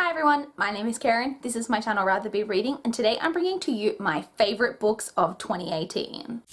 Hi everyone, my name is Karen, this is my channel RatherBeReading, and today I'm bringing to you my favourite books of 2018.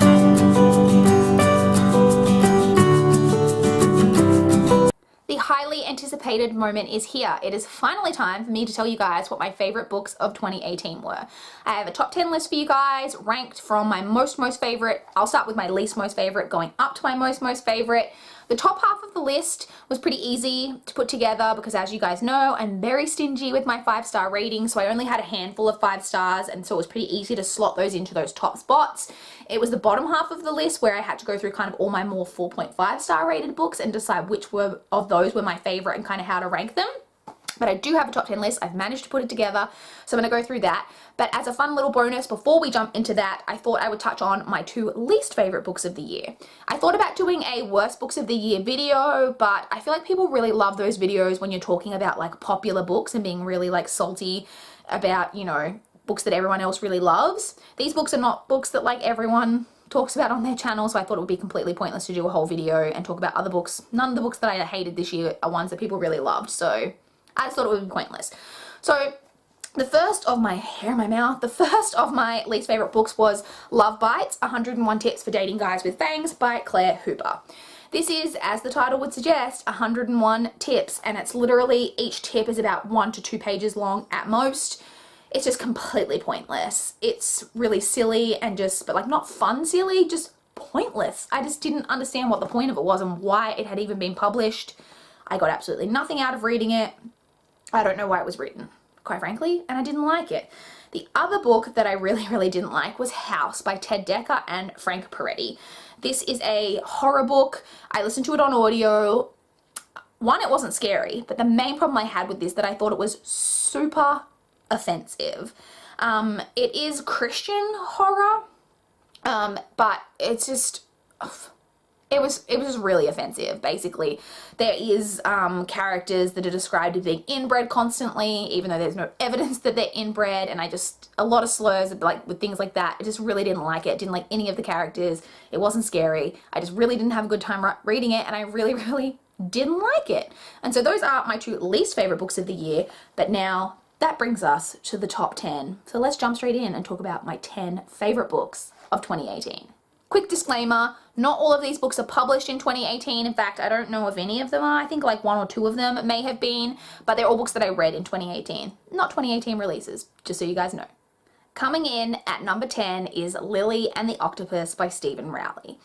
The highly anticipated moment is here. It is finally time for me to tell you guys what my favourite books of 2018 were. I have a top 10 list for you guys, ranked from my most favourite. I'll start with my least most favourite, going up to my most favourite. The top half of the list was pretty easy to put together because, as you guys know, I'm very stingy with my 5-star rating, so I only had a handful of 5 stars, and so it was pretty easy to slot those into those top spots. It was the bottom half of the list where I had to go through kind of all my more 4.5-star rated books and decide which of those were my favourite and kind of how to rank them. But I do have a top 10 list. I've managed to put it together, so I'm going to go through that. But as a fun little bonus, before we jump into that, I thought I would touch on my 2 least favourite books of the year. I thought about doing a worst books of the year video, but I feel like people really love those videos when you're talking about like popular books and being really like salty about, you know, books that everyone else really loves. These books are not books that like everyone talks about on their channel, so I thought it would be completely pointless to do a whole video and talk about other books. None of the books that I hated this year are ones that people really loved, so I just thought it would be pointless. So the first of my least favourite books was Love Bites, 101 Tips for Dating Guys with Fangs by Claire Hooper. This is, as the title would suggest, 101 tips, and it's literally, each tip is about 1 to 2 pages long at most. It's just completely pointless. It's really silly and just, but like not fun silly, just pointless. I just didn't understand what the point of it was and why it had even been published. I got absolutely nothing out of reading it. I don't know why it was written, quite frankly, and I didn't like it. The other book that I really didn't like was House by Ted Dekker and Frank Peretti. This is a horror book. I listened to it on audio. One, it wasn't scary, but the main problem I had with this, that I thought it was super offensive. It is Christian horror, but it's just... It was just really offensive, basically. There is characters that are described as being inbred constantly, even though there's no evidence that they're inbred, and a lot of slurs, like with things like that. I just really didn't like it. Didn't like any of the characters. It wasn't scary. I just really didn't have a good time reading it, and I really didn't like it. And so those are my 2 least favourite books of the year, but now that brings us to the top 10. So let's jump straight in and talk about my 10 favourite books of 2018. Quick disclaimer, not all of these books are published in 2018. In fact, I don't know if any of them are. I think like 1 or 2 of them may have been, but they're all books that I read in 2018. Not 2018 releases, just so you guys know. Coming in at number 10 is Lily and the Octopus by Stephen Rowley.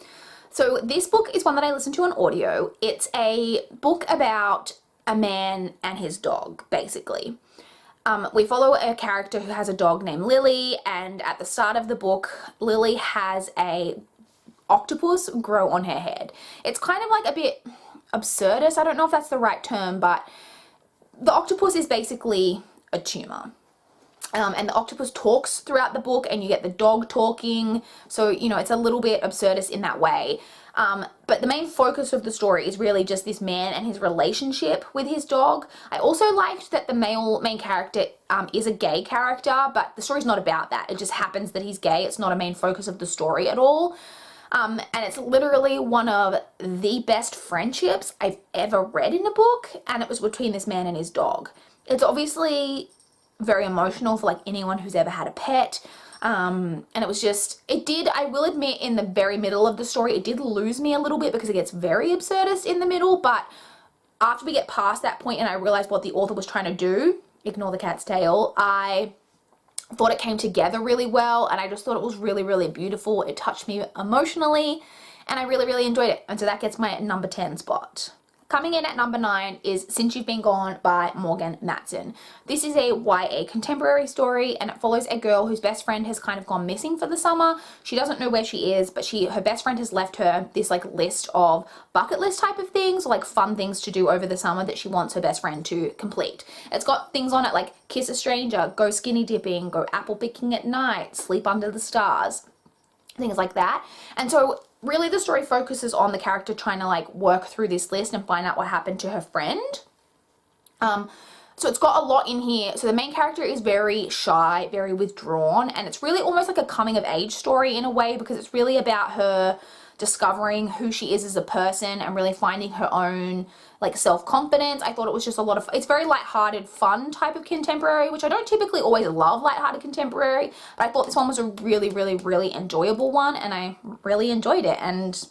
So this book is one that I listened to on audio. It's a book about a man and his dog, basically. We follow a character who has a dog named Lily, and at the start of the book, Lily has a octopus grow on her head. It's kind of like a bit absurdist. I don't know if that's the right term, but the octopus is basically a tumor. And the octopus talks throughout the book, and you get the dog talking. So, you know, it's a little bit absurdist in that way. But the main focus of the story is really just this man and his relationship with his dog. I also liked that the main character is a gay character, but the story's not about that. It just happens that he's gay. It's not a main focus of the story at all. And it's literally one of the best friendships I've ever read in a book, and it was between this man and his dog. It's obviously very emotional for like anyone who's ever had a pet. And it was just, I will admit, in the very middle of the story, it did lose me a little bit because it gets very absurdist in the middle, but after we get past that point and I realized what the author was trying to do, ignore the cat's tail, I thought it came together really well, and I just thought it was really beautiful. It touched me emotionally, and I really enjoyed it, and so that gets my number 10 spot. Coming in at number 9 is Since You've Been Gone by Morgan Matson. This is a YA contemporary story, and it follows a girl whose best friend has kind of gone missing for the summer. She doesn't know where she is, but her best friend has left her this like list of bucket list type of things, or like fun things to do over the summer that she wants her best friend to complete. It's got things on it like kiss a stranger, go skinny dipping, go apple picking at night, sleep under the stars, things like that. And so really the story focuses on the character trying to like work through this list and find out what happened to her friend. So it's got a lot in here. So the main character is very shy, very withdrawn, and it's really almost like a coming of age story in a way, because it's really about her discovering who she is as a person and really finding her own like self-confidence. I thought it was just a lot of, it's very lighthearted, fun type of contemporary, which I don't typically always love lighthearted contemporary, but I thought this one was a really, really, really enjoyable one, and I really enjoyed it. And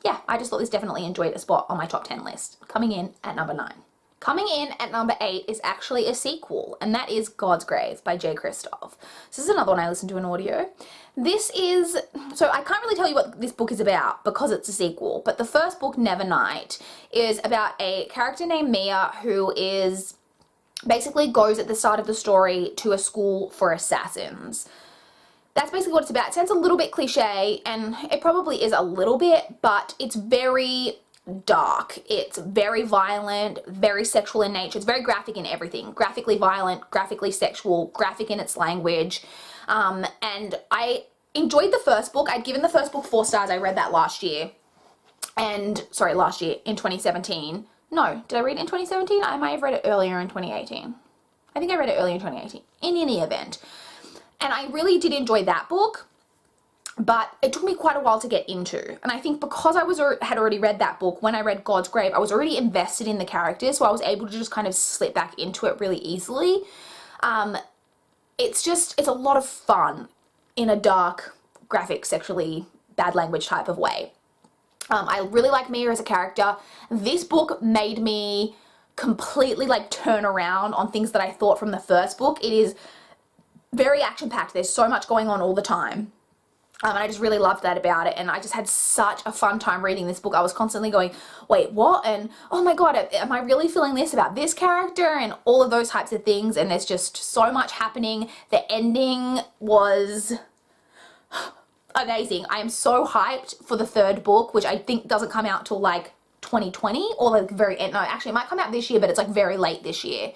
yeah, I just thought this definitely enjoyed a spot on my top 10 list. Coming in at number 9. Coming in at number 8 is actually a sequel, and that is God's Grave by J. Christoph. So this is another one I listened to in audio. This is, so I can't really tell you what this book is about because it's a sequel, but the first book, Nevernight, is about a character named Mia who is basically goes at the start of the story to a school for assassins. That's basically what it's about. It sounds a little bit cliche, and it probably is a little bit, but it's very dark. It's very violent, very sexual in nature. It's very graphic in everything. Graphically violent, graphically sexual, graphic in its language. And I enjoyed the first book. I'd given the first book 4 stars. I read that last year. And, sorry, last year in 2017. No, did I read it in 2017? I might have read it earlier in 2018. I think I read it earlier in 2018. In any event. And I really did enjoy that book, but it took me quite a while to get into. And I think because I had already read that book, when I read God's Grave, I was already invested in the characters, so I was able to just kind of slip back into it really easily. It's a lot of fun in a dark, graphic, sexually bad language type of way. I really like Mia as a character. This book made me completely like turn around on things that I thought from the first book. It is very action-packed. There's so much going on all the time. And I just really loved that about it, and I just had such a fun time reading this book. I was constantly going, wait, what? And oh my god, am I really feeling this about this character? And all of those types of things, and there's just so much happening. The ending was amazing. I am so hyped for the 3rd book, which I think doesn't come out till like 2020 or like very end. No, actually it might come out this year, but it's like very late this year.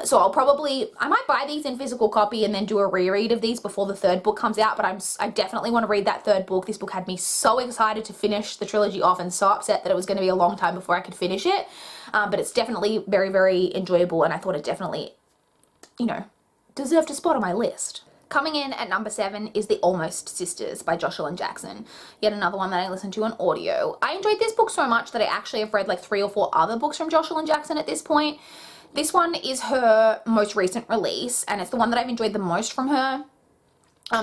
So I might buy these in physical copy and then do a reread of these before the 3rd book comes out, but I definitely want to read that 3rd book. This book had me so excited to finish the trilogy off and so upset that it was going to be a long time before I could finish it. But it's definitely very, very enjoyable, and I thought it definitely, deserved a spot on my list. Coming in at number 7 is The Almost Sisters by Joshua Jackson. Yet another one that I listened to on audio. I enjoyed this book so much that I actually have read like 3 or 4 other books from Joshua Jackson at this point. This one is her most recent release, and it's the one that I've enjoyed the most from her.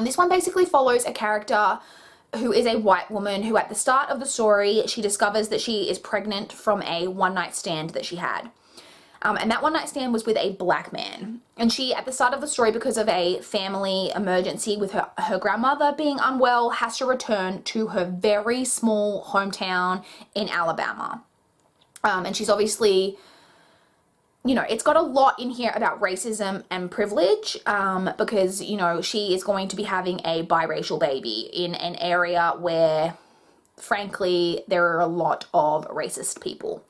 This one basically follows a character who is a white woman who at the start of the story, she discovers that she is pregnant from a one-night stand that she had. And that one-night stand was with a black man. And she, at the start of the story, because of a family emergency with her grandmother being unwell, has to return to her very small hometown in Alabama. And she's obviously, it's got a lot in here about racism and privilege, because, she is going to be having a biracial baby in an area where, frankly, there are a lot of racist people.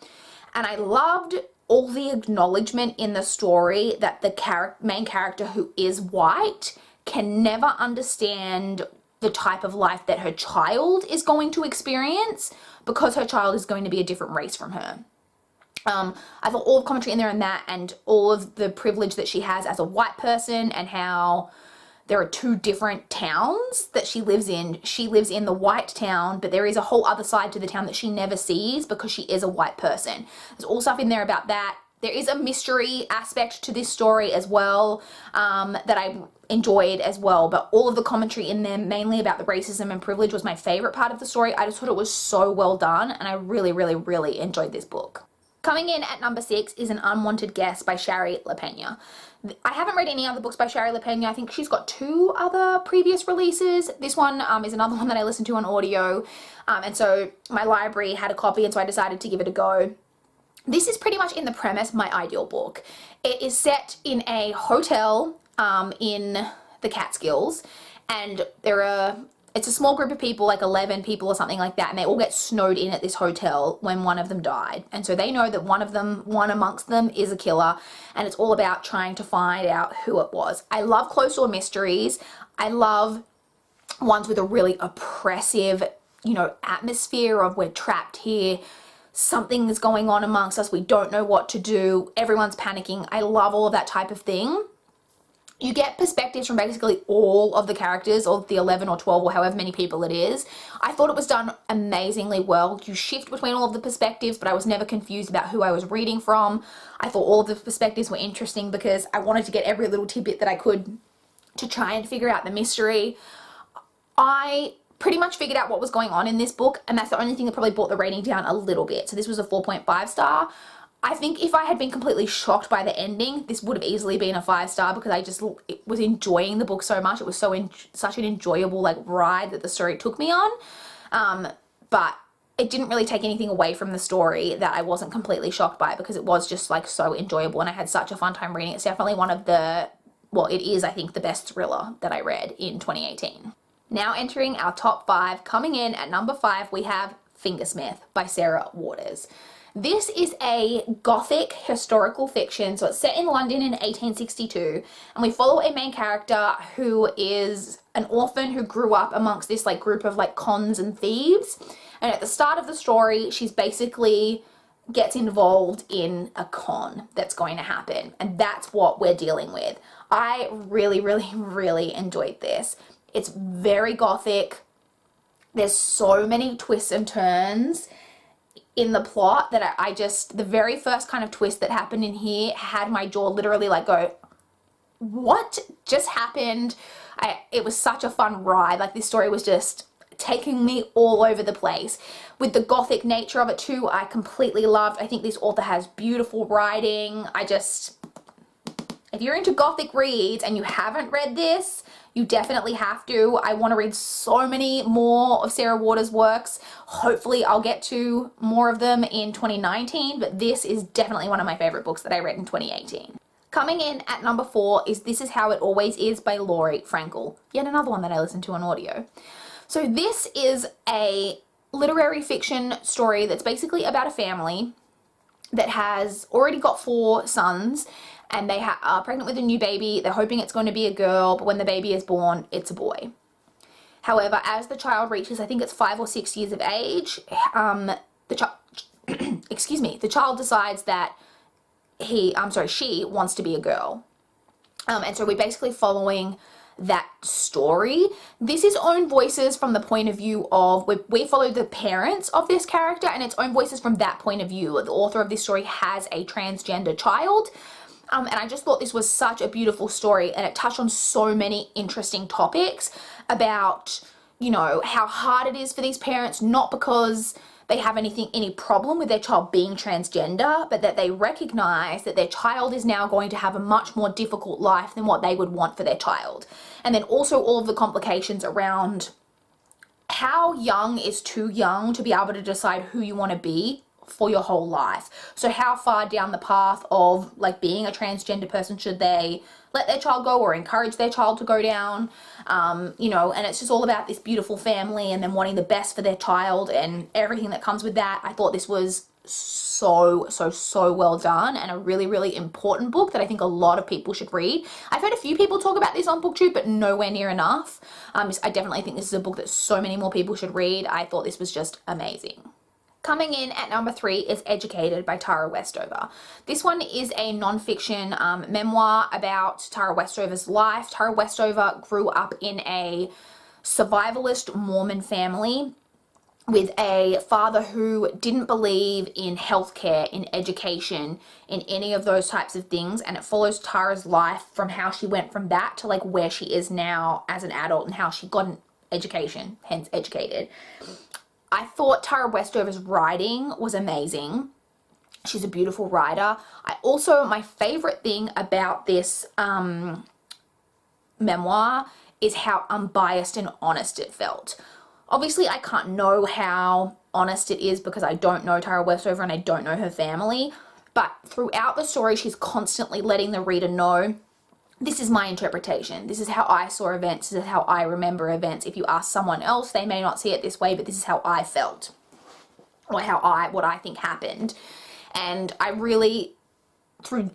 And I loved all the acknowledgement in the story that the main character, who is white, can never understand the type of life that her child is going to experience because her child is going to be a different race from her. I thought all the commentary in there and that, and all of the privilege that she has as a white person, and how there are 2 different towns that she lives in. She lives in the white town, but there is a whole other side to the town that she never sees because she is a white person. There's all stuff in there about that. There is a mystery aspect to this story as well, that I enjoyed as well, but all of the commentary in there, mainly about the racism and privilege, was my favorite part of the story. I just thought it was so well done, and I really, really, really enjoyed this book. Coming in at number 6 is An Unwanted Guest by Shari LaPena. I haven't read any other books by Shari LaPena. I think she's got 2 other previous releases. This one is another one that I listened to on audio, and so my library had a copy, and so I decided to give it a go. This is pretty much in the premise my ideal book. It is set in a hotel in the Catskills, and it's a small group of people, like 11 people or something like that, and they all get snowed in at this hotel when one of them died. And so they know that one amongst them is a killer, and it's all about trying to find out who it was. I love closed door mysteries. I love ones with a really oppressive, atmosphere of we're trapped here, something is going on amongst us, we don't know what to do, everyone's panicking. I love all of that type of thing. you get perspectives from basically all of the characters, or the 11 or 12 or however many people it is. I thought it was done amazingly well. You shift between all of the perspectives, but I was never confused about who I was reading from. I thought all of the perspectives were interesting because I wanted to get every little tidbit that I could to try and figure out the mystery. I pretty much figured out what was going on in this book, and that's the only thing that probably brought the rating down a little bit. So this was a 4.5 star. I think if I had been completely shocked by the ending, this would have easily been a 5 star because I just was enjoying the book so much. It was such an enjoyable like ride that the story took me on. But it didn't really take anything away from the story that I wasn't completely shocked by, because it was just like so enjoyable and I had such a fun time reading. It's definitely one of the, well, it is, I think, the best thriller that I read in 2018. Now entering our top 5, coming in at number 5, we have Fingersmith by Sarah Waters. This is a gothic historical fiction, so it's set in London in 1862, and we follow a main character who is an orphan who grew up amongst this like group of like cons and thieves, and at the start of the story she's basically gets involved in a con that's going to happen, and that's what we're dealing with. I really, really, really enjoyed this. It's very gothic. There's so many twists and turns in the plot that I just, the very first kind of twist that happened in here had my jaw literally like go, what just happened? It was such a fun ride. Like, this story was just taking me all over the place. With the gothic nature of it too, I completely loved. I think this author has beautiful writing. If you're into gothic reads and you haven't read this, you definitely have to. I want to read so many more of Sarah Waters' works. Hopefully I'll get to more of them in 2019, but this is definitely one of my favorite books that I read in 2018. Coming in at number 4 is This Is How It Always Is by Laurie Frankel. Yet another one that I listened to on audio. So this is a literary fiction story that's basically about a family that has already got 4 sons, and they are pregnant with a new baby. They're hoping it's going to be a girl, but when the baby is born, it's a boy. However, as the child reaches, I think it's 5 or 6 years of age, the child decides that she wants to be a girl. And so we're basically following that story. This is own voices from the point of view of, we follow the parents of this character, and it's own voices from that point of view. The author of this story has a transgender child. And I just thought this was such a beautiful story, and it touched on so many interesting topics about, you know, how hard it is for these parents, not because they have any problem with their child being transgender, but that they recognize that their child is now going to have a much more difficult life than what they would want for their child. And then also all of the complications around how young is too young to be able to decide who you want to be for your whole life. So how far down the path of like being a transgender person should they let their child go or encourage their child to go down, you know, and it's just all about this beautiful family and then wanting the best for their child and everything that comes with that. I thought this was so well done, and a really, really important book that I think a lot of people should read. I've heard a few people talk about this on BookTube, but nowhere near enough. I definitely think this is a book that so many more people should read. I thought this was just amazing. Coming in at number 3 is Educated by Tara Westover. This one is a non-fiction memoir about Tara Westover's life. Tara Westover grew up in a survivalist Mormon family with a father who didn't believe in healthcare, in education, in any of those types of things, and it follows Tara's life from how she went from that to like where she is now as an adult and how she got an education, hence Educated. I thought Tara Westover's writing was amazing. She's a beautiful writer. My favorite thing about this memoir is how unbiased and honest it felt. Obviously, I can't know how honest it is because I don't know Tara Westover and I don't know her family, but throughout the story, she's constantly letting the reader know, this is my interpretation. This is how I saw events. This is how I remember events. If you ask someone else, they may not see it this way, but this is how I felt, or what I think happened. And I really,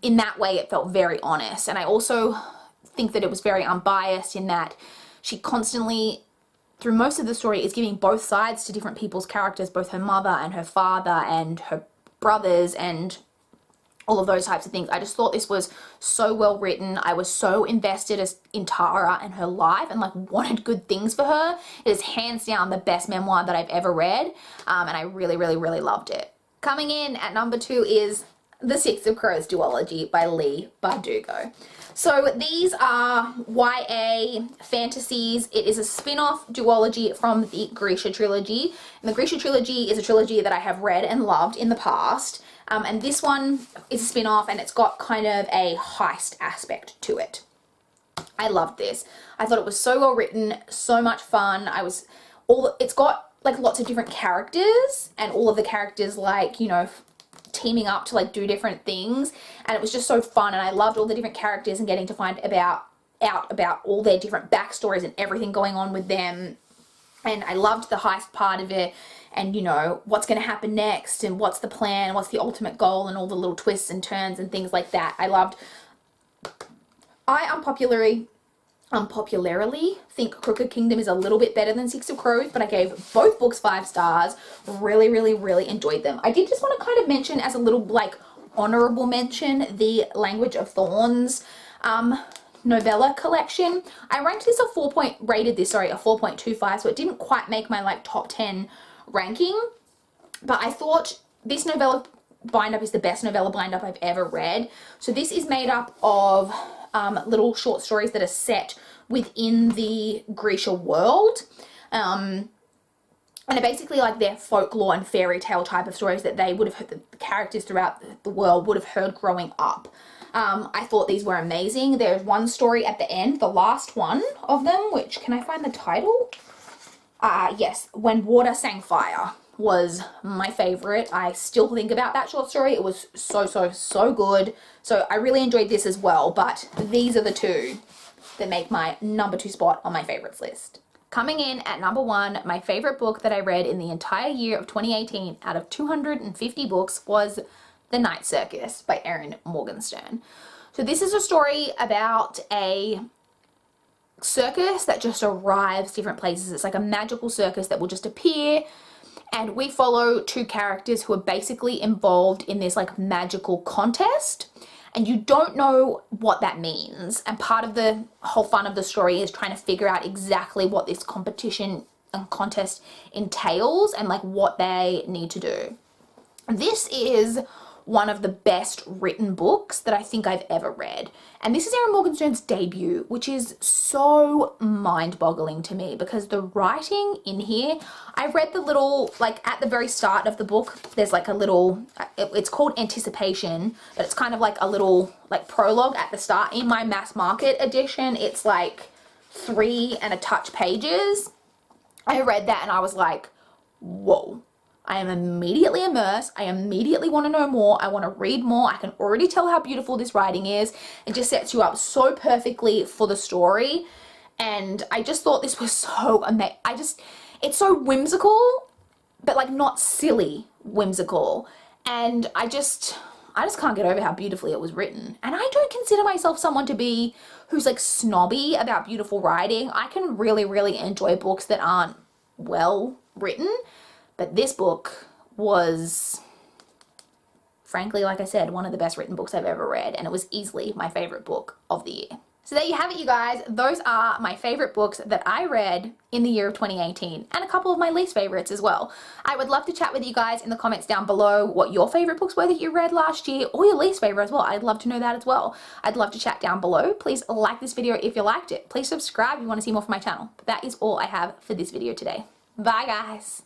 in that way, it felt very honest. And I also think that it was very unbiased in that she constantly, through most of the story, is giving both sides to different people's characters, both her mother and her father and her brothers and all of those types of things. I just thought this was so well written. I was so invested in Tara and her life and like wanted good things for her. It is hands down the best memoir that I've ever read, and I really, really, really loved it. Coming in at number 2 is The Six of Crows duology by Leigh Bardugo. So these are YA fantasies. It is a spin-off duology from the Grisha trilogy. And the Grisha trilogy is a trilogy that I have read and loved in the past. And this one is a spin-off, and it's got kind of a heist aspect to it. I loved this. I thought it was so well written, so much fun. It's got like lots of different characters, and all of the characters like, you know, teaming up to like do different things, and it was just so fun, and I loved all the different characters and getting to find out about all their different backstories and everything going on with them. And I loved the heist part of it, and you know, what's going to happen next, and what's the plan, what's the ultimate goal, and all the little twists and turns and things like that. I unpopularly think Crooked Kingdom is a little bit better than Six of Crows, but I gave both books 5 stars. Really, really, really enjoyed them. I did just want to kind of mention as a little like honorable mention the Language of Thorns novella collection. I rated this a 4.25, so it didn't quite make my like top 10 ranking, but I thought this novella bind-up is the best novella bind-up I've ever read. So this is made up of little short stories that are set within the Grisha world, and are basically like their folklore and fairy tale type of stories that they would have heard, the characters throughout the world would have heard growing up. I thought these were amazing. There's one story at the end, the last one of them, which, can I find the title? Yes, When Water Sang Fire was my favorite. I still think about that short story. It was so, so, so good. So I really enjoyed this as well, but these are the two that make my number 2 spot on my favorites list. Coming in at number 1, my favorite book that I read in the entire year of 2018 out of 250 books was The Night Circus by Erin Morgenstern. So this is a story about a circus that just arrives different places. It's like a magical circus that will just appear, and we follow 2 characters who are basically involved in this like magical contest, and you don't know what that means. And part of the whole fun of the story is trying to figure out exactly what this competition and contest entails and like what they need to do. This is one of the best written books that I think I've ever read. And this is Erin Morgenstern's debut, which is so mind-boggling to me because the writing in here, I read the little, like at the very start of the book, there's like a little, it's called Anticipation, but it's kind of like a little like prologue at the start. In my mass market edition, it's like 3 and a touch pages. I read that and I was like, whoa. I am immediately immersed. I immediately want to know more. I want to read more. I can already tell how beautiful this writing is. It just sets you up so perfectly for the story. And I just thought this was so amazing. It's so whimsical, but like not silly whimsical. And I just can't get over how beautifully it was written. And I don't consider myself someone to be who's like snobby about beautiful writing. I can really, really enjoy books that aren't well written. But this book was, frankly, like I said, one of the best written books I've ever read, and it was easily my favorite book of the year. So there you have it, you guys. Those are my favorite books that I read in the year of 2018, and a couple of my least favorites as well. I would love to chat with you guys in the comments down below what your favorite books were that you read last year, or your least favorite as well. I'd love to know that as well. I'd love to chat down below. Please like this video if you liked it. Please subscribe if you want to see more from my channel. But that is all I have for this video today. Bye, guys.